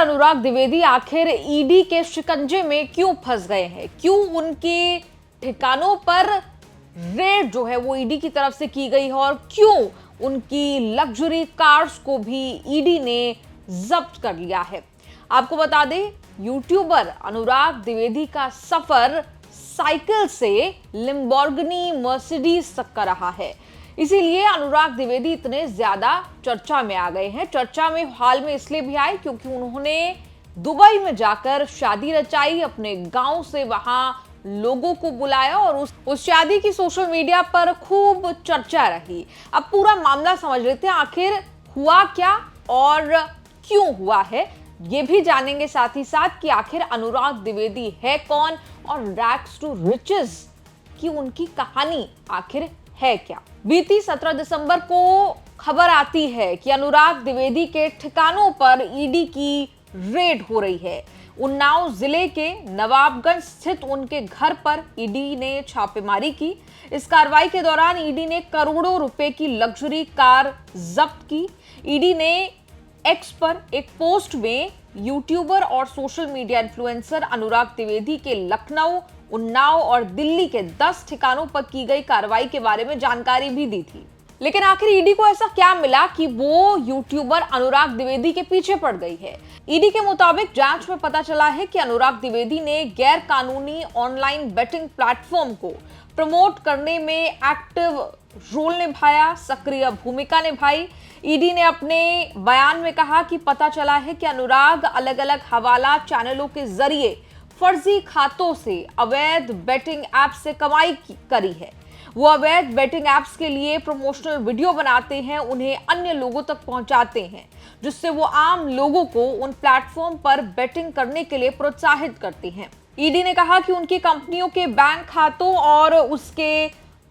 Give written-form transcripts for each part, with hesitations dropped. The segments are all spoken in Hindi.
अनुराग द्विवेदी आखिर ईडी के शिकंजे में क्यों फंस गए हैं? क्यों उनके ठिकानों पर रेड जो है वो ईडी की तरफ से की गई है और क्यों उनकी लग्जरी कार्स को भी ईडी ने जब्त कर लिया है? आपको बता दें, यूट्यूबर अनुराग द्विवेदी का सफर साइकिल से लैम्बोर्गिनी मर्सिडीज तक का रहा है। इसीलिए अनुराग द्विवेदी इतने ज्यादा चर्चा में आ गए हैं। चर्चा में हाल में इसलिए भी आए क्योंकि उन्होंने दुबई में जाकर शादी रचाई, अपने गांव से वहां लोगों को बुलाया और उस शादी की सोशल मीडिया पर खूब चर्चा रही। अब पूरा मामला समझ लेते हैं, आखिर हुआ क्या और क्यों हुआ है ये भी जानेंगे, साथ ही साथ कि आखिर अनुराग द्विवेदी है कौन और रैग्स टू रिचेस की उनकी कहानी आखिर है क्या। बीती 17 दिसंबर को खबर आती है कि अनुराग द्विवेदी के ठिकानों पर ईडी की रेड हो रही है। उन्नाव जिले के नवाबगंज स्थित उनके घर पर ईडी ने छापेमारी की। इस कार्रवाई के दौरान ईडी ने करोड़ों रुपए की लग्जरी कार जब्त की। ईडी ने एक्स पर एक पोस्ट में यूट्यूबर और सोशल मीडिया इन्फ्लुएंसर अनुराग द्विवेदी के लखनऊ, उन्नाव और दिल्ली के 10 ठिकानों पर की गई कार्रवाई के बारे में जानकारी भी दी थी। लेकिन आखिर ईडी को ऐसा क्या मिला कि वो यूट्यूबर अनुराग द्विवेदी के पीछे पड़ गई है? ईडी के मुताबिक जांच में पता चला है कि अनुराग द्विवेदी ने गैर कानूनी ऑनलाइन बेटिंग प्लेटफॉर्म को प्रमोट करने में एक्टिव रोल निभाया, सक्रिय भूमिका निभाई। ईडी ने अपने बयान में कहा कि पता चला है कि अनुराग अलग अलग हवाला चैनलों के जरिए फर्जी खातों से अवैध बेटिंग ऐप से कमाई करी है। वो अवैध बेटिंग ऐप्स के लिए प्रमोशनल वीडियो बनाते हैं, उन्हें अन्य लोगों तक पहुंचाते हैं, जिससे वो आम लोगों को उन प्लेटफॉर्म पर बेटिंग करने के लिए प्रोत्साहित करते हैं। ईडी ने कहा कि उनकी कंपनियों के बैंक खातों और उसके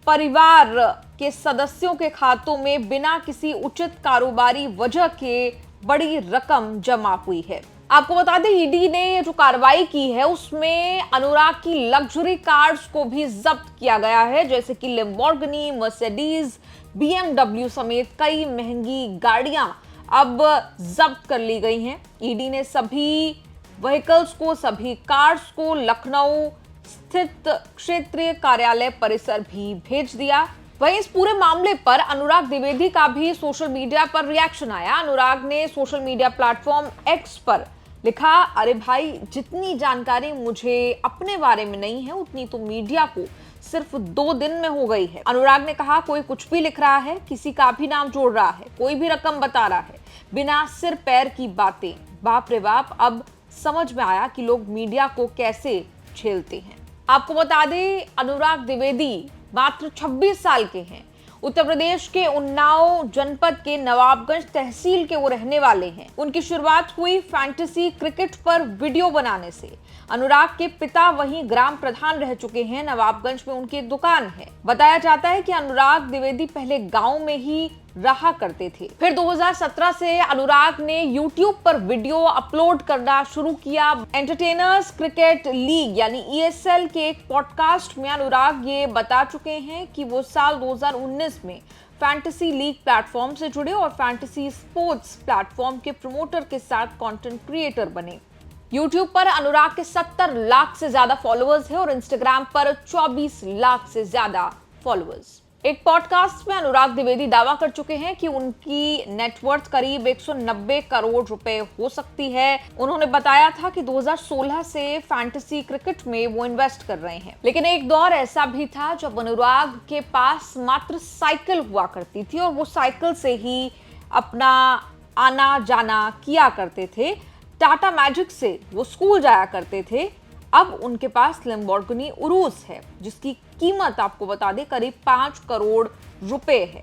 परिवार के सदस्यों के खातों में बिना किसी उचित कारोबारी वजह के बड़ी रकम जमा हुई है। आपको बता दें, ईडी ने जो कार्रवाई की है उसमें अनुराग की लग्जरी कार्स को भी जब्त किया गया है, जैसे कि लैम्बोर्गिनी, मर्सिडीज, बीएमडब्ल्यू समेत कई महंगी गाड़ियां अब जब्त कर ली गई हैं। ईडी ने सभी व्हीकल्स को, सभी कार्स को लखनऊ स्थित क्षेत्रीय कार्यालय परिसर भी भेज दिया। वहीं इस पूरे मामले पर अनुराग द्विवेदी का भी सोशल मीडिया पर रिएक्शन आया। अनुराग ने सोशल मीडिया प्लेटफॉर्म एक्स पर लिखा, अरे भाई, जितनी जानकारी मुझे अपने बारे में नहीं है उतनी तो मीडिया को सिर्फ 2 दिन में हो गई है। अनुराग ने कहा, कोई कुछ भी लिख रहा है, किसी का भी नाम जोड़ रहा है, कोई भी रकम बता रहा है, बिना सिर पैर की बातें। बाप रे बाप, अब समझ में आया कि लोग मीडिया को कैसे झेलते हैं। आपको बता दें, अनुराग द्विवेदी मात्र 26 साल के हैं। उत्तर प्रदेश के उन्नाव जनपद के नवाबगंज तहसील के वो रहने वाले हैं। उनकी शुरुआत हुई फैंटेसी क्रिकेट पर वीडियो बनाने से। अनुराग के पिता वहीं ग्राम प्रधान रह चुके हैं। नवाबगंज में उनकी एक दुकान है। बताया जाता है कि अनुराग द्विवेदी पहले गांव में ही रहा करते थे। फिर 2017 से अनुराग ने YouTube पर वीडियो अपलोड करना शुरू किया। एंटरटेनर्स क्रिकेट लीग यानी ESL के एक पॉडकास्ट में अनुराग ये बता चुके हैं कि वो साल 2019 में फैंटेसी लीग प्लेटफॉर्म से जुड़े और फैंटेसी स्पोर्ट्स प्लेटफॉर्म के प्रमोटर के साथ कंटेंट क्रिएटर बने। YouTube पर अनुराग के 70 लाख से ज्यादा फॉलोअर्स हैं और Instagram पर 24 लाख से ज्यादा फॉलोअर्स। एक पॉडकास्ट में अनुराग द्विवेदी दावा कर चुके हैं कि उनकी नेटवर्थ करीब 190 करोड़ रुपए हो सकती है। उन्होंने बताया था कि 2016 से फैंटेसी क्रिकेट में वो इन्वेस्ट कर रहे हैं। लेकिन एक दौर ऐसा भी था जब अनुराग के पास मात्र साइकिल हुआ करती थी और वो साइकिल से ही अपना आना जाना किया करते थे। टाटा मैजिक से वो स्कूल जाया करते थे। अब उनके पास लैम्बोर्गिनी उरूस है, जिसकी कीमत आपको बता दें करीब 5 करोड़ रुपए है।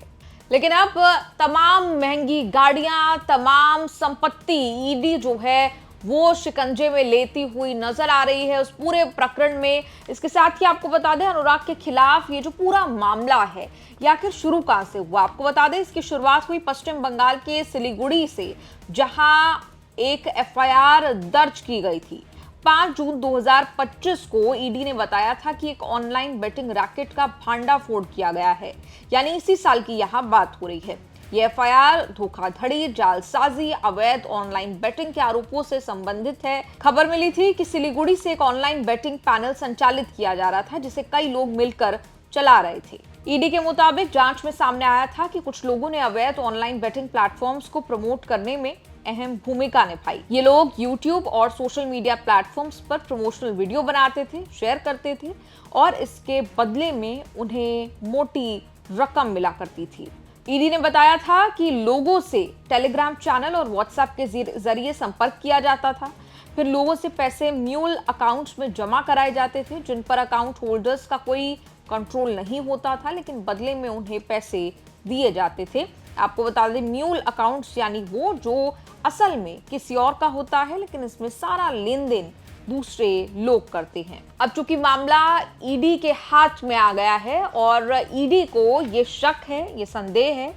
लेकिन अब तमाम महंगी गाड़ियां, तमाम संपत्ति ईडी जो है वो शिकंजे में लेती हुई नजर आ रही है उस पूरे प्रकरण में। इसके साथ ही आपको बता दें, अनुराग के खिलाफ ये जो पूरा मामला है ये आखिर शुरू कहां से हुआ। आपको बता दें, इसकी शुरुआत हुई पश्चिम बंगाल के सिलीगुड़ी से, जहां एक FIR दर्ज की गई थी। 5 जून 2025 को ईडी ने बताया था कि एक ऑनलाइन बेटिंग रैकेट का भांडाफोड़ किया गया है, यानी इसी साल की यहां बात हो रही है। ये एफआईआर धोखाधड़ी, जालसाजी, अवैध ऑनलाइन बेटिंग के आरोपों से संबंधित है। खबर मिली थी कि सिलीगुड़ी से एक ऑनलाइन बेटिंग पैनल संचालित किया जा रहा था, जिसे कई लोग मिलकर चला रहे थे। ईडी के मुताबिक जांच में सामने आया था कि कुछ लोगों ने अवैध ऑनलाइन बेटिंग प्लेटफॉर्म्स को प्रमोट करने में अहम भूमिका निभाई। ये लोग यूट्यूब और सोशल मीडिया प्लेटफॉर्म्स पर प्रमोशनल वीडियो बनाते थे, शेयर करते थे और इसके बदले में उन्हें मोटी रकम मिला करती थी। ईडी ने बताया था कि लोगों से टेलीग्राम चैनल और व्हाट्सएप के जरिए संपर्क किया जाता था। फिर लोगों से पैसे म्यूल अकाउंट्स में जमा कराए जाते थे, जिन पर अकाउंट होल्डर्स का कोई कंट्रोल नहीं होता था, लेकिन बदले में उन्हें पैसे दिए जाते थे। आपको बता दें, म्यूल अकाउंट्स यानी वो जो असल में किसी और का होता है, लेकिन इसमें सारा लेन देन दूसरे लोग करते हैं। अब चूंकि मामला ईडी के हाथ में आ गया है और ईडी को ये शक है, ये संदेह है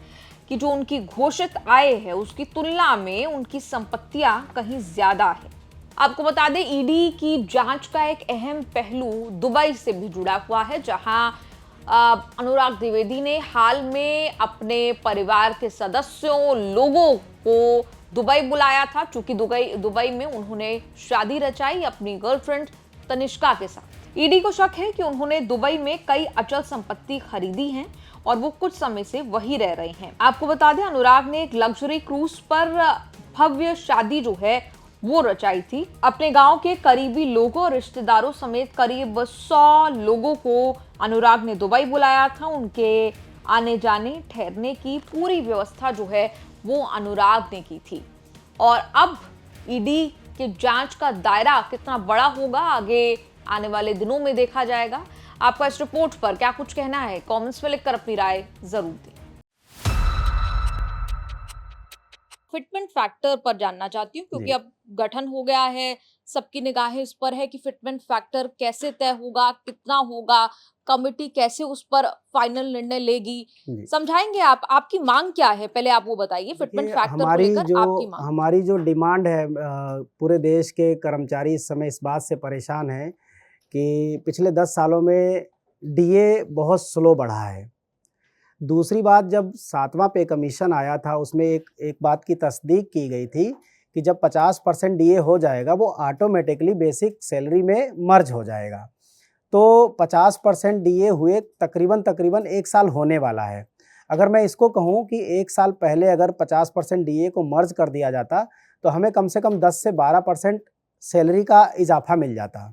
कि जो उनकी घोषित आय है उसकी तुलना में उनकी संपत्तियां कहीं ज्यादा है। आपको बता दें, ईडी की जांच का एक अहम पहलू दुबई से भी जुड़ा हुआ है, जहां अनुराग द्विवेदी ने हाल में अपने परिवार के सदस्यों, लोगों को दुबई बुलाया था, क्योंकि दुबई में उन्होंने शादी रचाई अपनी गर्लफ्रेंड तनिष्का के साथ। ईडी को शक है कि उन्होंने दुबई में कई अचल संपत्ति खरीदी हैं और वो कुछ समय से वहीं रह रहे हैं। आपको बता दें, अनुराग ने एक लग्जरी क्रूज पर भव्य शादी जो है वो रचाई थी। अपने गांव के करीबी लोगों और रिश्तेदारों समेत करीब 100 लोगों को अनुराग ने दुबई बुलाया था। उनके आने जाने, ठहरने की पूरी व्यवस्था जो है वो अनुराग ने की थी। और अब ईडी के जांच का दायरा कितना बड़ा होगा, आगे आने वाले दिनों में देखा जाएगा। आपका इस रिपोर्ट पर क्या कुछ कहना है, कमेंट्स में लिखकर अपनी राय जरूर दें। फिटमेंट फैक्टर पर जानना चाहती हूँ, क्योंकि अब गठन हो गया है, सबकी निगाहें इस पर है कि फिटमेंट फैक्टर कैसे तय होगा, कितना होगा, कमिटी कैसे उस पर फाइनल निर्णय लेगी, समझाएंगे आप? आपकी मांग क्या है, पहले आप वो बताइए। फिटमेंट फैक्टर को लेकर आपकी मांग। हमारी जो डिमांड है, पूरे देश के कर्मचारी इस समय इस बात से परेशान हैं कि पिछले 10 सालों में डीए बहुत स्लो बढ़ा है। दूसरी बात, जब 7वां पे कमीशन आया था उसमें एक बात की तस्दीक की गई थी कि जब 50% डीए हो जाएगा वो ऑटोमेटिकली बेसिक सैलरी में मर्ज हो जाएगा। तो 50% डीए हुए तकरीबन 1 साल होने वाला है। अगर मैं इसको कहूँ कि 1 साल पहले अगर 50% डीए को मर्ज कर दिया जाता तो हमें कम से कम 10 से 12% सैलरी का इजाफा मिल जाता।